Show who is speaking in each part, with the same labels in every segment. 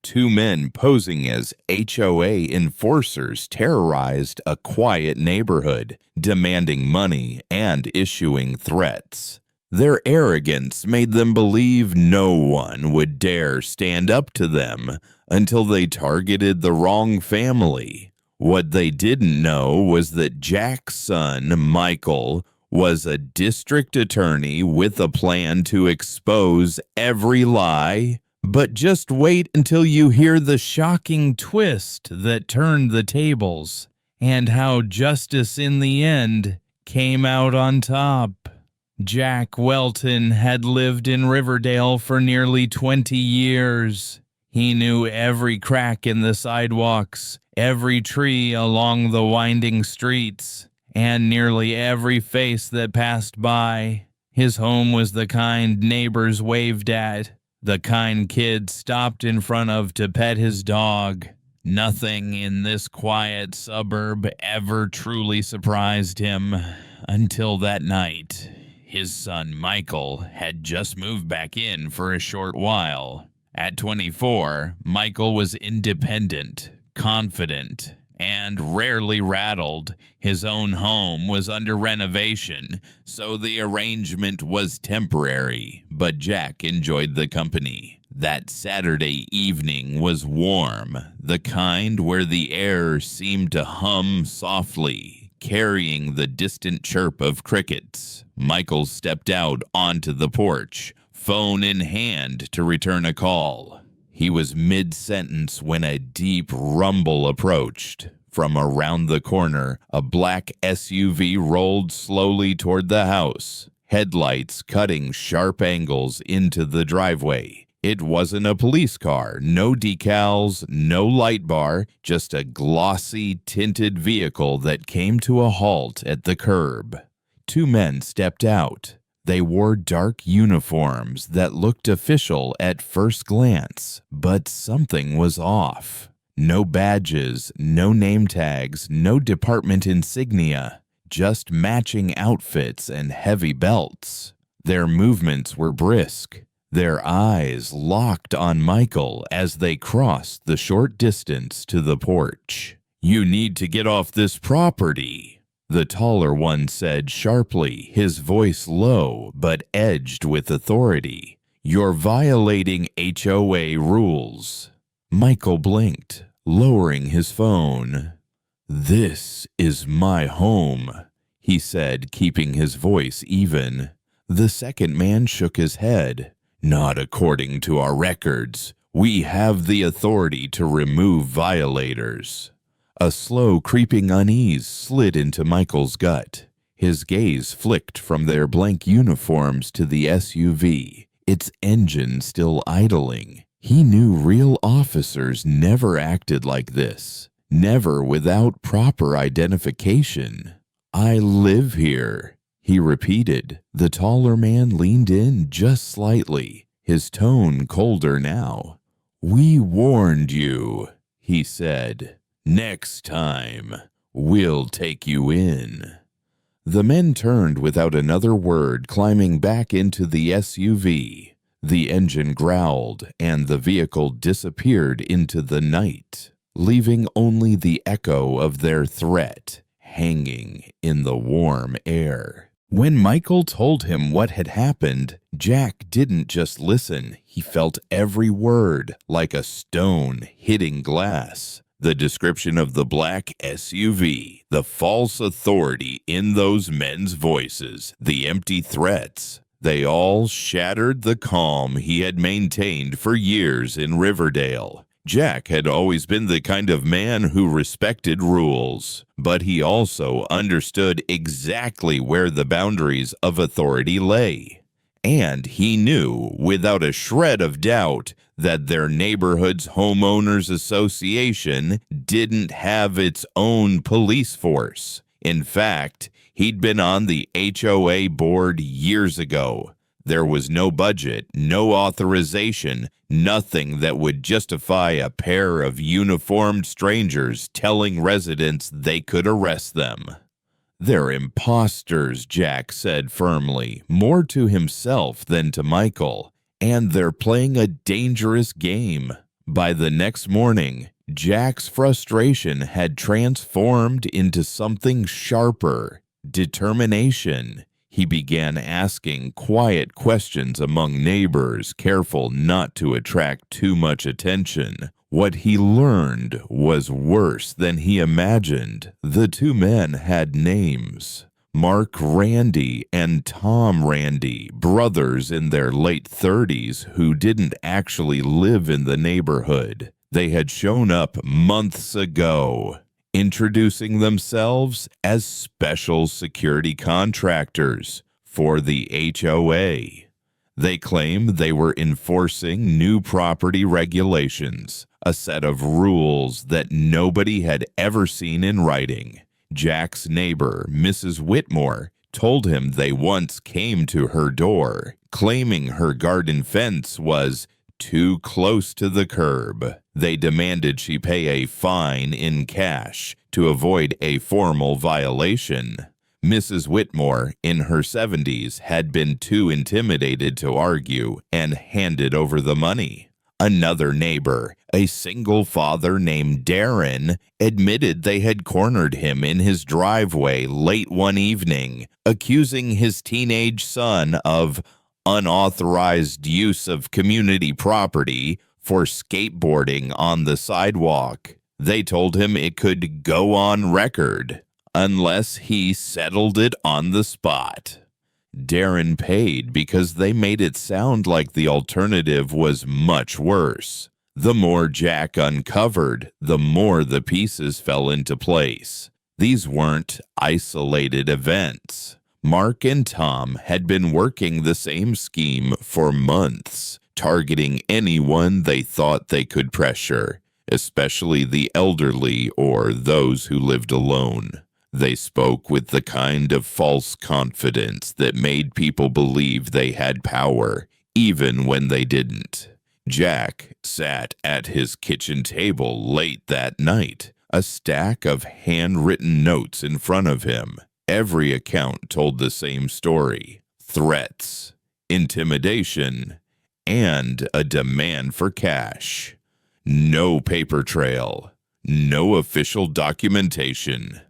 Speaker 1: two men posing as HOA enforcers terrorized a quiet neighborhood, demanding money and issuing threats. Their arrogance made them believe no one would dare stand up to them until they targeted the wrong family. What they didn't know was that Jack's son, Michael, was a district attorney with a plan to expose every lie. But just wait until you hear the shocking twist that turned the tables and how justice in the end came out on top. Jack Welton had lived in Riverdale for nearly 20 years. He knew every crack in the sidewalks, every tree along the winding streets, and nearly every face that passed by. His home was the kind neighbors waved at, the kind kids stopped in front of to pet his dog. Nothing in this quiet suburb ever truly surprised him until that night. His son Michael had just moved back in for a short while. At 24, Michael was independent, confident, and rarely rattled. His own home was under renovation, so the arrangement was temporary, but Jack enjoyed the company. That Saturday evening was warm, the kind where the air seemed to hum softly, carrying the distant chirp of crickets. Michael stepped out onto the porch, phone in hand, to return a call. He was mid-sentence when a deep rumble approached. From around the corner, a black SUV rolled slowly toward the house, headlights cutting sharp angles into the driveway. It wasn't a police car, no decals, no light bar, just a glossy, tinted vehicle that came to a halt at the curb. Two men stepped out. They wore dark uniforms that looked official at first glance, but something was off. No badges, no name tags, no department insignia, just matching outfits and heavy belts. Their movements were brisk. Their eyes locked on Michael as they crossed the short distance to the porch. "You need to get off this property," the taller one said sharply, his voice low but edged with authority. "You're violating HOA rules." Michael blinked, lowering his phone. "This is my home," he said, keeping his voice even. The second man shook his head. "Not according to our records. We have the authority to remove violators." A slow, creeping unease slid into Michael's gut. His gaze flicked from their blank uniforms to the SUV, its engine still idling. He knew real officers never acted like this, never without proper identification. "I live here," he repeated. The taller man leaned in just slightly, his tone colder now. "We warned you," he said. "Next time, we'll take you in." The men turned without another word, climbing back into the SUV. The engine growled, and the vehicle disappeared into the night, leaving only the echo of their threat hanging in the warm air. When Michael told him what had happened, Jack didn't just listen. He felt every word, like a stone hitting glass. The description of the black SUV, the false authority in those men's voices, the empty threats, they all shattered the calm he had maintained for years in Riverdale. Jack had always been the kind of man who respected rules, but he also understood exactly where the boundaries of authority lay. And he knew, without a shred of doubt, that their neighborhood's homeowners association didn't have its own police force. In fact, he'd been on the HOA board years ago. There was no budget, no authorization, nothing that would justify a pair of uniformed strangers telling residents they could arrest them. "They're imposters," Jack said firmly, more to himself than to Michael. "And they're playing a dangerous game." By the next morning, Jack's frustration had transformed into something sharper: determination. He began asking quiet questions among neighbors, careful not to attract too much attention. What he learned was worse than he imagined. The two men had names: Mark Randy and Tom Randy, brothers in their late 30s who didn't actually live in the neighborhood. They had shown up months ago, introducing themselves as special security contractors for the HOA. They claimed they were enforcing new property regulations, a set of rules that nobody had ever seen in writing. Jack's neighbor, Mrs. Whitmore, told him they once came to her door, claiming her garden fence was too close to the curb. They demanded she pay a fine in cash to avoid a formal violation. Mrs. Whitmore, in her 70s, had been too intimidated to argue and handed over the money. Another neighbor, a single father named Darren, admitted they had cornered him in his driveway late one evening, accusing his teenage son of unauthorized use of community property for skateboarding on the sidewalk. They told him it could go on record unless he settled it on the spot. Darren paid because they made it sound like the alternative was much worse. The more Jack uncovered, the more the pieces fell into place. These weren't isolated events. Mark and Tom had been working the same scheme for months, targeting anyone they thought they could pressure, especially the elderly or those who lived alone. They spoke with the kind of false confidence that made people believe they had power, even when they didn't. Jack sat at his kitchen table late that night, a stack of handwritten notes in front of him. Every account told the same story: threats, intimidation, and a demand for cash. No paper trail, no official documentation.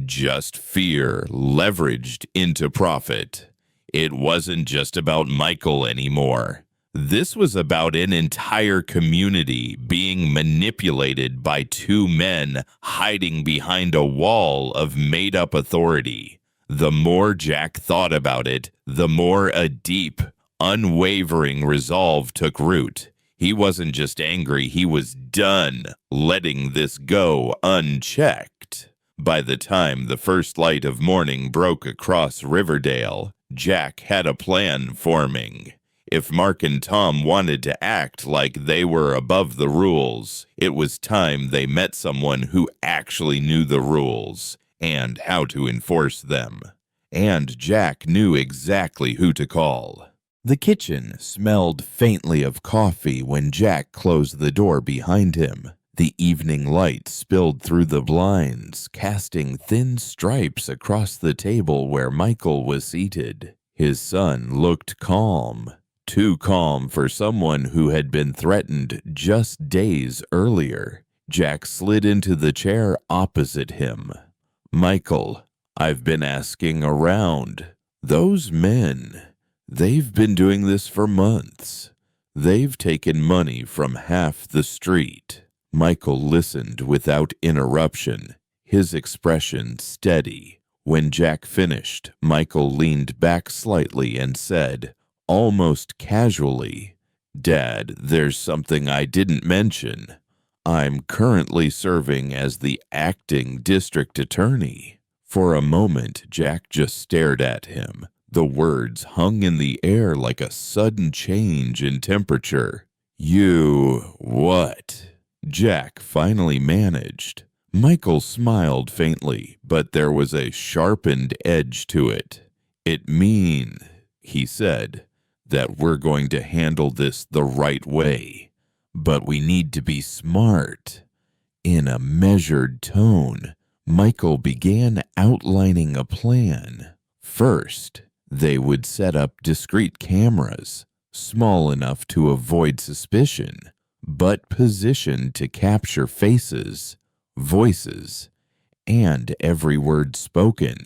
Speaker 1: Just fear leveraged into profit. It wasn't just about Michael anymore. This was about an entire community being manipulated by two men hiding behind a wall of made-up authority. The more Jack thought about it, the more a deep, unwavering resolve took root. He wasn't just angry, he was done letting this go unchecked. By the time the first light of morning broke across Riverdale, Jack had a plan forming. If Mark and Tom wanted to act like they were above the rules, it was time they met someone who actually knew the rules and how to enforce them. And Jack knew exactly who to call. The kitchen smelled faintly of coffee when Jack closed the door behind him. The evening light spilled through the blinds, casting thin stripes across the table where Michael was seated. His son looked calm, too calm for someone who had been threatened just days earlier. Jack slid into the chair opposite him. "Michael, I've been asking around. Those men, they've been doing this for months. They've taken money from half the street." Michael listened without interruption, his expression steady. When Jack finished, Michael leaned back slightly and said, almost casually, "Dad, there's something I didn't mention. I'm currently serving as the acting district attorney." For a moment, Jack just stared at him. The words hung in the air like a sudden change in temperature. "You what?" Jack finally managed. Michael smiled faintly, but there was a sharpened edge to it. "It means," he said, "that we're going to handle this the right way. But we need to be smart." In a measured tone, Michael began outlining a plan. First, they would set up discreet cameras, small enough to avoid suspicion, but positioned to capture faces, voices, and every word spoken.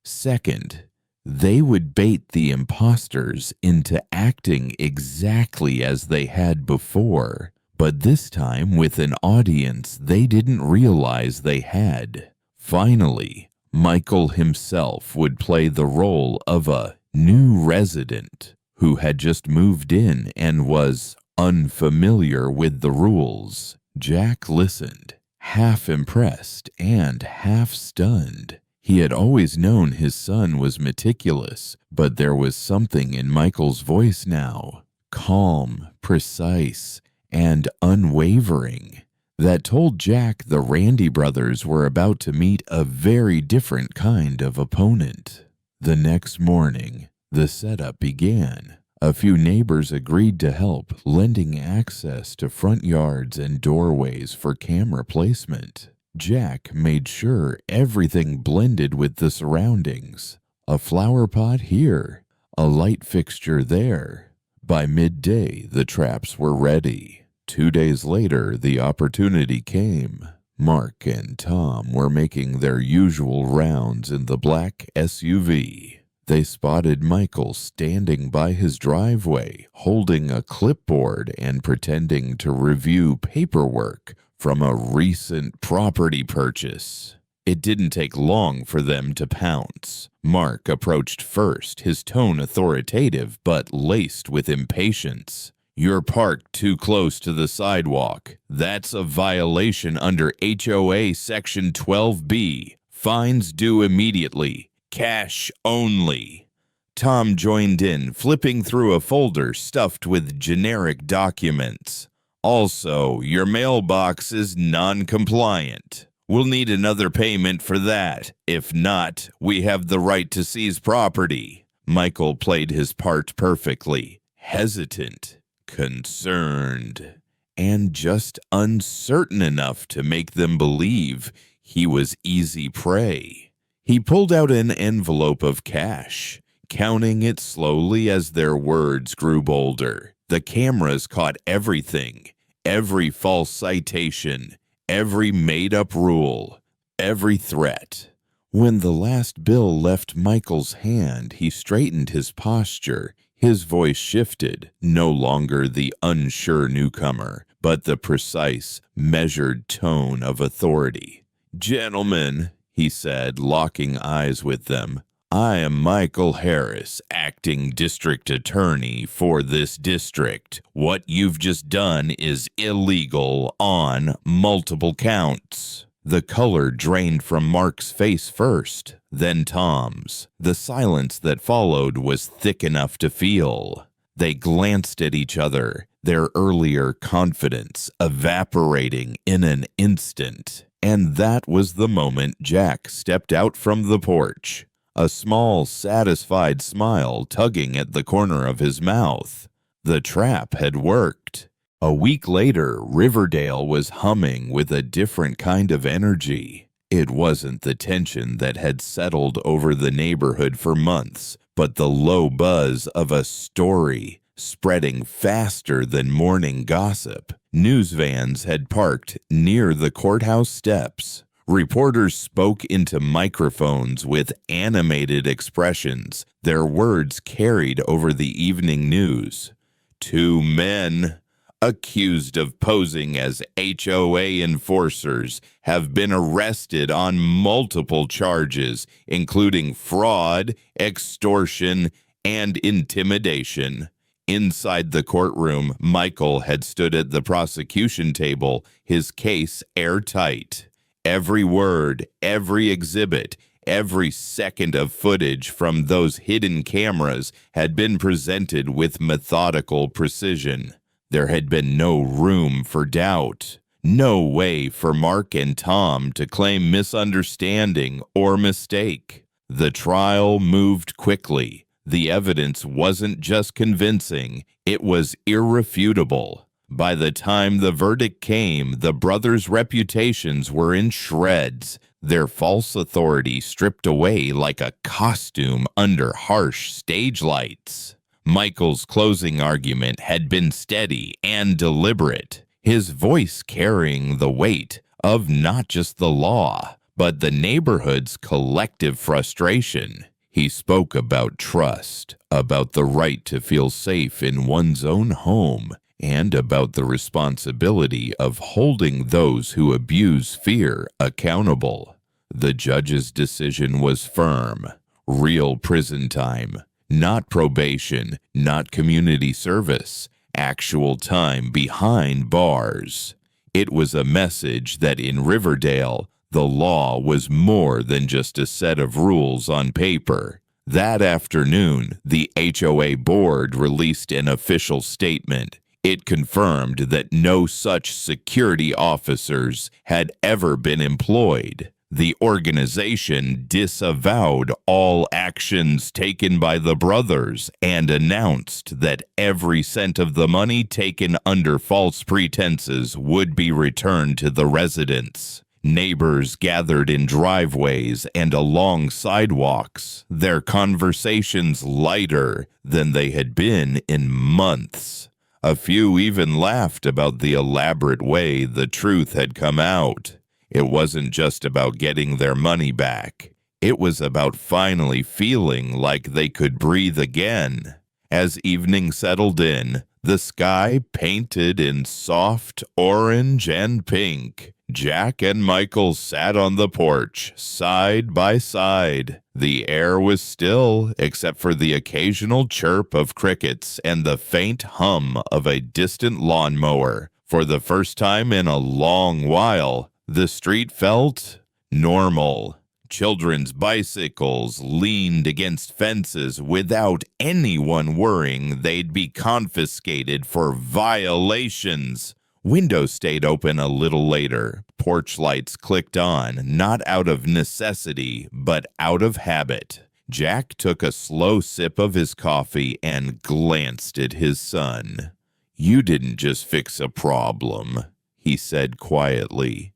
Speaker 1: Second, they would bait the imposters into acting exactly as they had before, but this time with an audience they didn't realize they had. Finally, Michael himself would play the role of a new resident who had just moved in and was unfamiliar with the rules. Jack listened, half impressed and half stunned. He had always known his son was meticulous, but there was something in Michael's voice now, calm, precise, and unwavering, that told Jack the Randy brothers were about to meet a very different kind of opponent. The next morning, the setup began. A few neighbors agreed to help, lending access to front yards and doorways for camera placement. Jack made sure everything blended with the surroundings. A flower pot here, a light fixture there. By midday, the traps were ready. 2 days later, the opportunity came. Mark and Tom were making their usual rounds in the black SUV. They spotted Michael standing by his driveway, holding a clipboard and pretending to review paperwork from a recent property purchase. It didn't take long for them to pounce. Mark approached first, his tone authoritative but laced with impatience. "You're parked too close to the sidewalk. That's a violation under HOA Section 12B. Fines due immediately. Cash only." Tom joined in, flipping through a folder stuffed with generic documents. "Also, your mailbox is non-compliant. We'll need another payment for that. If not, we have the right to seize property." Michael played his part perfectly. Hesitant, concerned, and just uncertain enough to make them believe he was easy prey. He pulled out an envelope of cash, counting it slowly as their words grew bolder. The cameras caught everything, every false citation, every made-up rule, every threat. When the last bill left Michael's hand, he straightened his posture. His voice shifted, no longer the unsure newcomer, but the precise, measured tone of authority. "Gentlemen," he said, locking eyes with them, "I am Michael Harris, acting district attorney for this district. What you've just done is illegal on multiple counts." The color drained from Mark's face first, then Tom's. The silence that followed was thick enough to feel. They glanced at each other, their earlier confidence evaporating in an instant. And that was the moment Jack stepped out from the porch, a small, satisfied smile tugging at the corner of his mouth. The trap had worked. A week later, Riverdale was humming with a different kind of energy. It wasn't the tension that had settled over the neighborhood for months, but the low buzz of a story spreading faster than morning gossip. News vans had parked near the courthouse steps. Reporters spoke into microphones with animated expressions. Their words carried over the evening news. 2 men accused of posing as HOA enforcers have been arrested on multiple charges, including fraud, extortion, and intimidation. Inside the courtroom, Michael had stood at the prosecution table, his case airtight. Every word, every exhibit, every second of footage from those hidden cameras had been presented with methodical precision. There had been no room for doubt, no way for Mark and Tom to claim misunderstanding or mistake. The trial moved quickly. The evidence wasn't just convincing, it was irrefutable. By the time the verdict came, the brothers' reputations were in shreds, their false authority stripped away like a costume under harsh stage lights. Michael's closing argument had been steady and deliberate. his voice carrying the weight of not just the law, but the neighborhood's collective frustration. He spoke about trust, about the right to feel safe in one's own home, and about the responsibility of holding those who abuse fear accountable. The judge's decision was firm. Real prison time, not probation, not community service, actual time behind bars. It was a message that in Riverdale, the law was more than just a set of rules on paper. That afternoon, the HOA board released an official statement. It confirmed that no such security officers had ever been employed. The organization disavowed all actions taken by the brothers and announced that every cent of the money taken under false pretenses would be returned to the residents. Neighbors gathered in driveways and along sidewalks, their conversations lighter than they had been in months. A few even laughed about the elaborate way the truth had come out. It wasn't just about getting their money back. It was about finally feeling like they could breathe again. As evening settled in, the sky painted in soft orange and pink, Jack and Michael sat on the porch, side by side. The air was still, except for the occasional chirp of crickets and the faint hum of a distant lawnmower. For the first time in a long while, the street felt normal. Children's bicycles leaned against fences without anyone worrying they'd be confiscated for violations. Windows stayed open a little later. Porch lights clicked on, not out of necessity, but out of habit. Jack took a slow sip of his coffee and glanced at his son. "You didn't just fix a problem," he said quietly.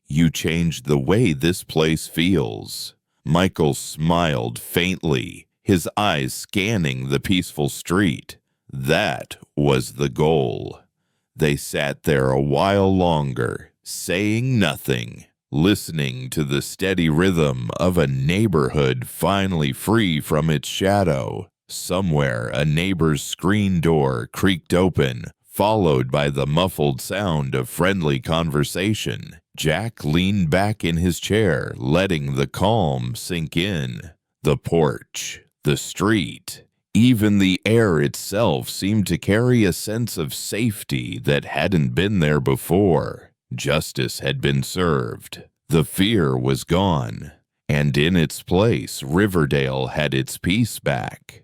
Speaker 1: "You changed the way this place feels." Michael smiled faintly, his eyes scanning the peaceful street. That was the goal. They sat there a while longer, saying nothing, listening to the steady rhythm of a neighborhood finally free from its shadow. Somewhere, a neighbor's screen door creaked open, followed by the muffled sound of friendly conversation. Jack leaned back in his chair, letting the calm sink in. The porch, the street, even the air itself seemed to carry a sense of safety that hadn't been there before. Justice had been served. The fear was gone. And in its place, Riverdale had its peace back.